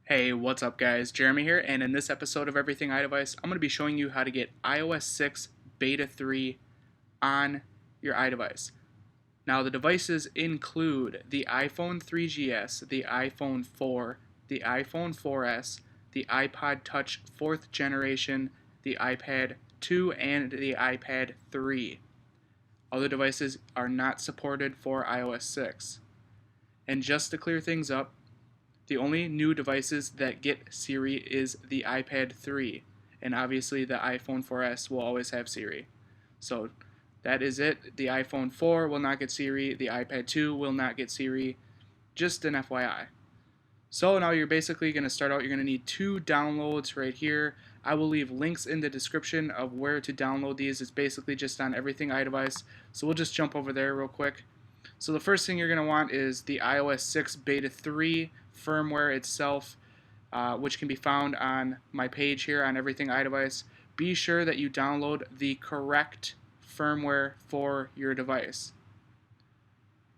Hey, what's up guys? Jeremy here, and in this episode of Everything iDevice, I'm going to be showing you how to get iOS 6 Beta 3 on your iDevice. Now the devices include the iPhone 3GS, the iPhone 4, the iPhone 4S, the iPod Touch 4th generation, the iPad 2, and the iPad 3. Other devices are not supported for iOS 6. And just to clear things up, the only new devices that get Siri is the iPad 3, and obviously the iPhone 4S will always have Siri. So that is it. The iPhone 4 will not get Siri, the iPad 2 will not get Siri, just an FYI. So now you're basically going to start out, you're going to need two downloads right here. I will leave links in the description of where to download these. It's basically just on Everything iDevice, so we'll just jump over there real quick. So the first thing you're going to want is the iOS 6 Beta 3 firmware itself, which can be found on my page here on Everything iDevice. Be sure that you download the correct firmware for your device.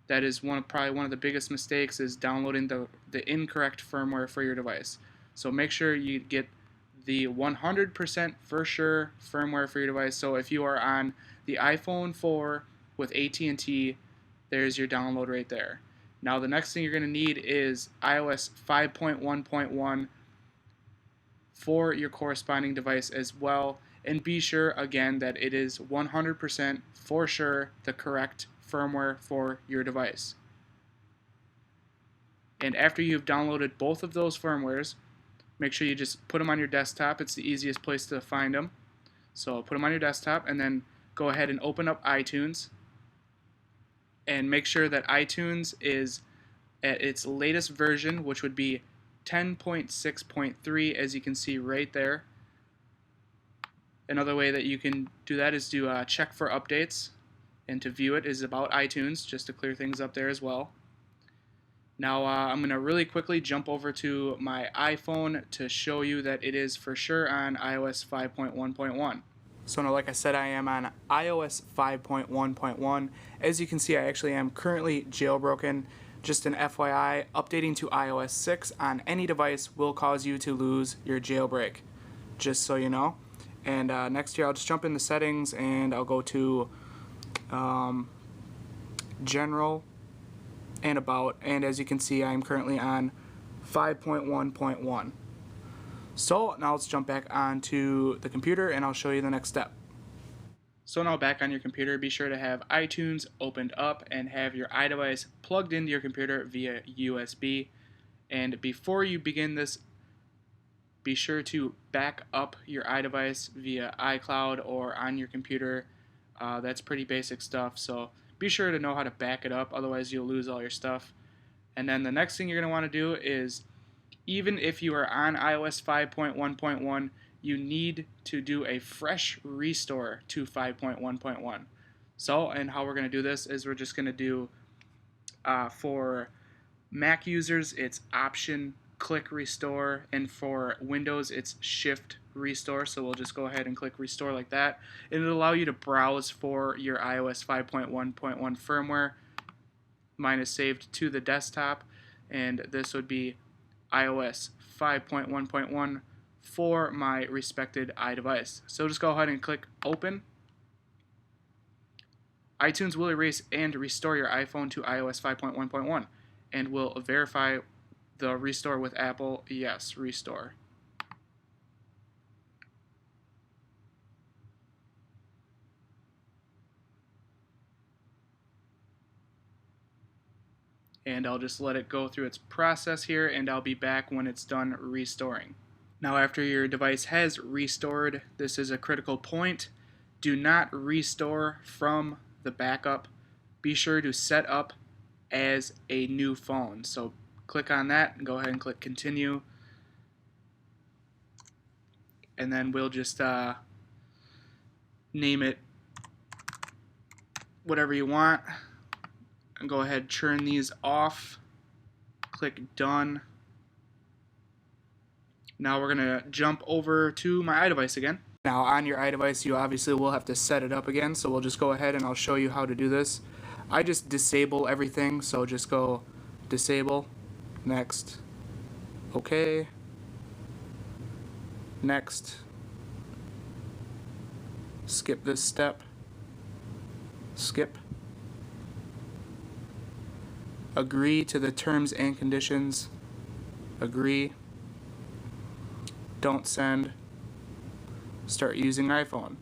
That is probably one of the biggest mistakes, is downloading the incorrect firmware for your device. So make sure you get the 100% for sure firmware for your device. So if you are on the iPhone 4 with AT&T, there's your download right there. Now the next thing you're going to need is iOS 5.1.1 for your corresponding device as well. And be sure again that it is 100% for sure the correct firmware for your device. And after you've downloaded both of those firmwares, make sure you just put them on your desktop. It's the easiest place to find them. So put them on your desktop and then go ahead and open up iTunes. And make sure that iTunes is at its latest version, which would be 10.6.3, as you can see right there. Another way that you can do that is to check for updates, and to view it is about iTunes, just to clear things up there as well. Now I'm going to really quickly jump over to my iPhone to show you that it is for sure on iOS 5.1.1. So now, like I said, I am on iOS 5.1.1. As you can see, I actually am currently jailbroken. Just an FYI, updating to iOS 6 on any device will cause you to lose your jailbreak, just so you know. And next here, I'll just jump in the settings and I'll go to General and About. And as you can see, I'm currently on 5.1.1. So now let's jump back onto the computer and I'll show you the next step. So now back on your computer, be sure to have iTunes opened up and have your iDevice plugged into your computer via USB. And before you begin this, be sure to back up your iDevice via iCloud or on your computer. That's pretty basic stuff, so be sure to know how to back it up, otherwise you'll lose all your stuff. And then the next thing you're going to want to do is, even if you are on iOS 5.1.1, you need to do a fresh restore to 5.1.1. So, and how we're going to do this is we're just going to do, for Mac users, it's Option click Restore, and for Windows, it's Shift Restore. So we'll just go ahead and click Restore like that. It'll allow you to browse for your iOS 5.1.1 firmware. Mine is saved to the desktop, and this would be iOS 5.1.1 for my respected iDevice. So just go ahead and click Open. iTunes will erase and restore your iPhone to iOS 5.1.1 and will verify the restore with Apple. Yes, restore. And I'll just let it go through its process here, and I'll be back when it's done restoring. Now after your device has restored, this is a critical point. Do not restore from the backup. Be sure to set up as a new phone. So click on that and go ahead and click Continue. And then we'll just name it whatever you want. And go ahead and turn these off. Click Done. Now we're going to jump over to my iDevice again. Now on your iDevice, you obviously will have to set it up again, so we'll just go ahead and I'll show you how to do this. I just disable everything, so just go Disable, Next, OK, Next, skip this step. Skip. Agree to the terms and conditions. Agree. Don't send. Start using iPhone.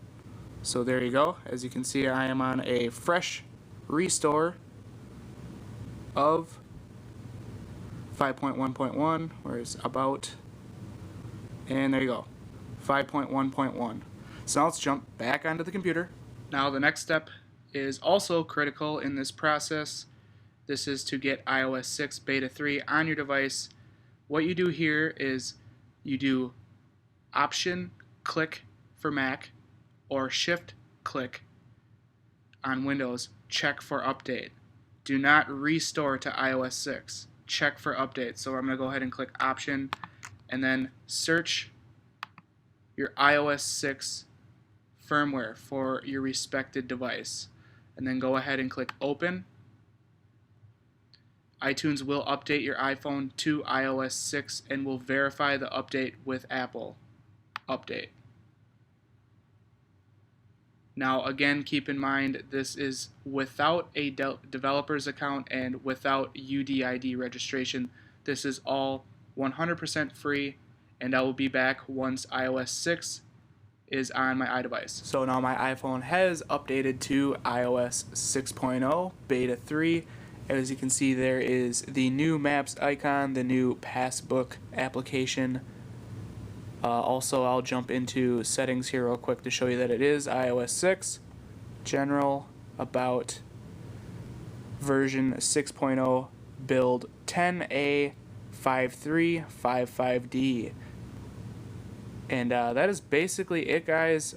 So there you go. As you can see, I am on a fresh restore of 5.1.1, where's about, and there you go, 5.1.1. So now let's jump back onto the computer. Now the next step is also critical in this process. This is to get iOS 6 Beta 3 on your device. What you do here is you do Option click for Mac or Shift click on Windows, check for update. Do not restore to iOS 6. Check for update. So I'm going to go ahead and click Option and then search your iOS 6 firmware for your respected device. And then go ahead and click Open. iTunes will update your iPhone to iOS 6 and will verify the update with Apple. Update. Now again, keep in mind this is without a developer's account and without UDID registration. This is all 100% free, and I will be back once iOS 6 is on my iDevice. So now my iPhone has updated to iOS 6.0 Beta 3. As you can see, there is the new Maps icon, the new Passbook application. Also, I'll jump into settings here real quick to show you that it is iOS 6, General, About, version 6.0, build 10A5355D. And that is basically it, guys.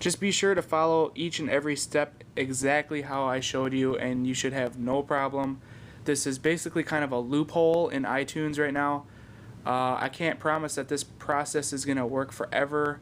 Just be sure to follow each and every step exactly how I showed you, and you should have no problem. This is basically kind of a loophole in iTunes right now. I can't promise that this process is going to work forever.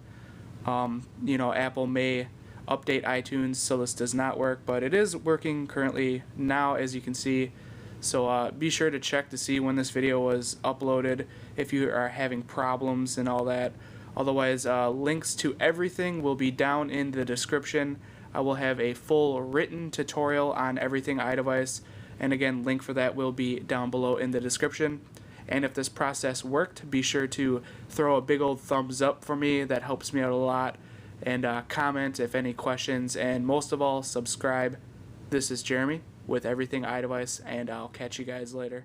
Apple may update iTunes so this does not work, but it is working currently now, as you can see. So be sure to check to see when this video was uploaded if you are having problems and all that. Otherwise, links to everything will be down in the description. I will have a full written tutorial on everything iDevice, and again, link for that will be down below in the description. And if this process worked, be sure to throw a big old thumbs up for me. That helps me out a lot. And comment if any questions, and most of all, subscribe. This is Jeremy with Everything iDevice, and I'll catch you guys later.